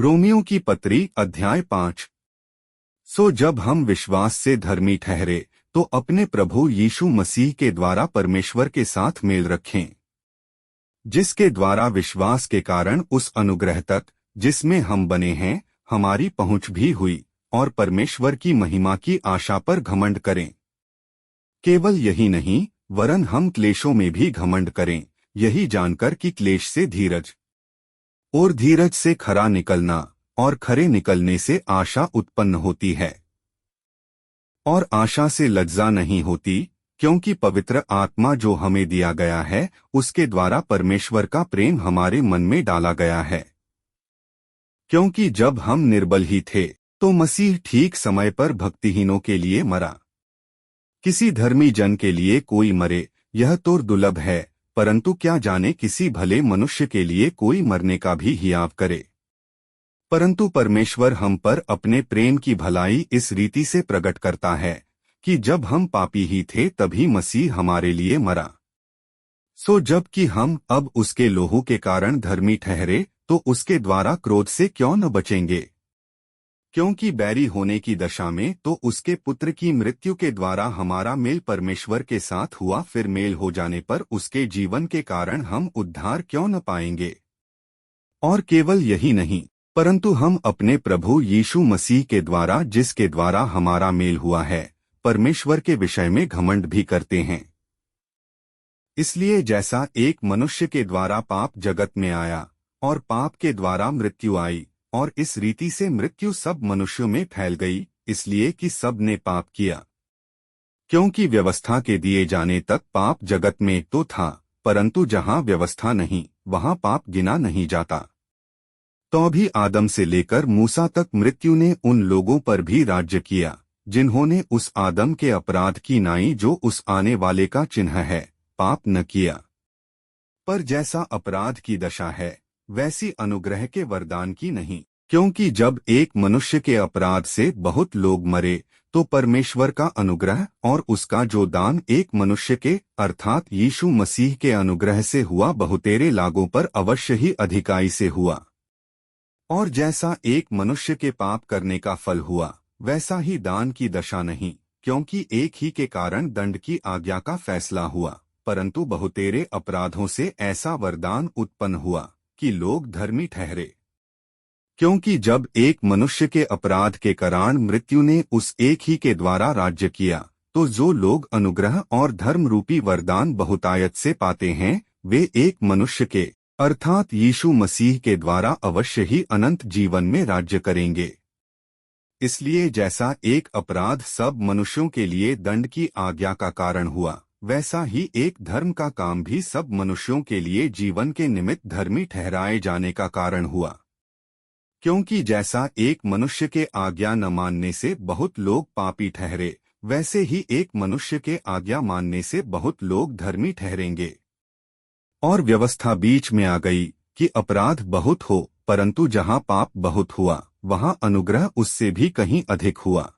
Romeo की पत्री अध्याय 5। सो जब हम विश्वास से धर्मी ठहरे तो अपने प्रभु यीशु मसीह के द्वारा परमेश्वर के साथ मेल रखें, जिसके द्वारा विश्वास के कारण उस अनुग्रह तक जिसमें हम बने हैं हमारी पहुंच भी हुई, और परमेश्वर की महिमा की आशा पर घमंड करें। केवल यही नहीं, वरन हम क्लेशों में भी घमंड करें, यही जानकर कि क्लेश से धीरज, और धीरज से खरा निकलना, और खरे निकलने से आशा उत्पन्न होती है। और आशा से लज्जा नहीं होती, क्योंकि पवित्र आत्मा जो हमें दिया गया है उसके द्वारा परमेश्वर का प्रेम हमारे मन में डाला गया है। क्योंकि जब हम निर्बल ही थे तो मसीह ठीक समय पर भक्तिहीनों के लिए मरा। किसी धर्मी जन के लिए कोई मरे यह तो दुर्लभ है, परंतु क्या जाने किसी भले मनुष्य के लिए कोई मरने का भी हियाव करे। परंतु परमेश्वर हम पर अपने प्रेम की भलाई इस रीति से प्रकट करता है कि जब हम पापी ही थे तभी मसीह हमारे लिए मरा। सो जबकि हम अब उसके लोहू के कारण धर्मी ठहरे तो उसके द्वारा क्रोध से क्यों न बचेंगे। क्योंकि बैरी होने की दशा में तो उसके पुत्र की मृत्यु के द्वारा हमारा मेल परमेश्वर के साथ हुआ, फिर मेल हो जाने पर उसके जीवन के कारण हम उद्धार क्यों न पाएंगे। और केवल यही नहीं, परंतु हम अपने प्रभु यीशु मसीह के द्वारा जिसके द्वारा हमारा मेल हुआ है परमेश्वर के विषय में घमंड भी करते हैं। इसलिए जैसा एक मनुष्य के द्वारा पाप जगत में आया और पाप के द्वारा मृत्यु आई, और इस रीति से मृत्यु सब मनुष्यों में फैल गई, इसलिए कि सब ने पाप किया। क्योंकि व्यवस्था के दिए जाने तक पाप जगत में तो था, परंतु जहां व्यवस्था नहीं वहां पाप गिना नहीं जाता। तो भी आदम से लेकर मूसा तक मृत्यु ने उन लोगों पर भी राज्य किया जिन्होंने उस आदम के अपराध की नाई जो उस आने वाले का चिन्ह है पाप न किया। पर जैसा अपराध की दशा है वैसी अनुग्रह के वरदान की नहीं। क्योंकि जब एक मनुष्य के अपराध से बहुत लोग मरे तो परमेश्वर का अनुग्रह और उसका जो दान एक मनुष्य के अर्थात यीशु मसीह के अनुग्रह से हुआ बहुतेरे लागों पर अवश्य ही अधिकाई से हुआ। और जैसा एक मनुष्य के पाप करने का फल हुआ वैसा ही दान की दशा नहीं, क्योंकि एक ही के कारण दंड की आज्ञा का फैसला हुआ, परंतु बहुतेरे अपराधों से ऐसा वरदान उत्पन्न हुआ कि लोग धर्मी ठहरे। क्योंकि जब एक मनुष्य के अपराध के कारण मृत्यु ने उस एक ही के द्वारा राज्य किया, तो जो लोग अनुग्रह और धर्म रूपी वरदान बहुतायत से पाते हैं वे एक मनुष्य के अर्थात यीशु मसीह के द्वारा अवश्य ही अनंत जीवन में राज्य करेंगे। इसलिए जैसा एक अपराध सब मनुष्यों के लिए दंड की आज्ञा का कारण हुआ, वैसा ही एक धर्म का काम भी सब मनुष्यों के लिए जीवन के निमित्त धर्मी ठहराए जाने का कारण हुआ। क्योंकि जैसा एक मनुष्य के आज्ञा न मानने से बहुत लोग पापी ठहरे, वैसे ही एक मनुष्य के आज्ञा मानने से बहुत लोग धर्मी ठहरेंगे। और व्यवस्था बीच में आ गई कि अपराध बहुत हो, परंतु जहां पाप बहुत हुआ वहां अनुग्रह उससे भी कहीं अधिक हुआ।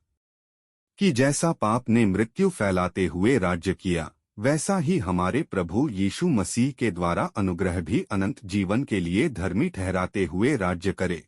कि जैसा पाप ने मृत्यु फैलाते हुए राज्य किया, वैसा ही हमारे प्रभु यीशु मसीह के द्वारा अनुग्रह भी अनंत जीवन के लिए धर्मी ठहराते हुए राज्य करे।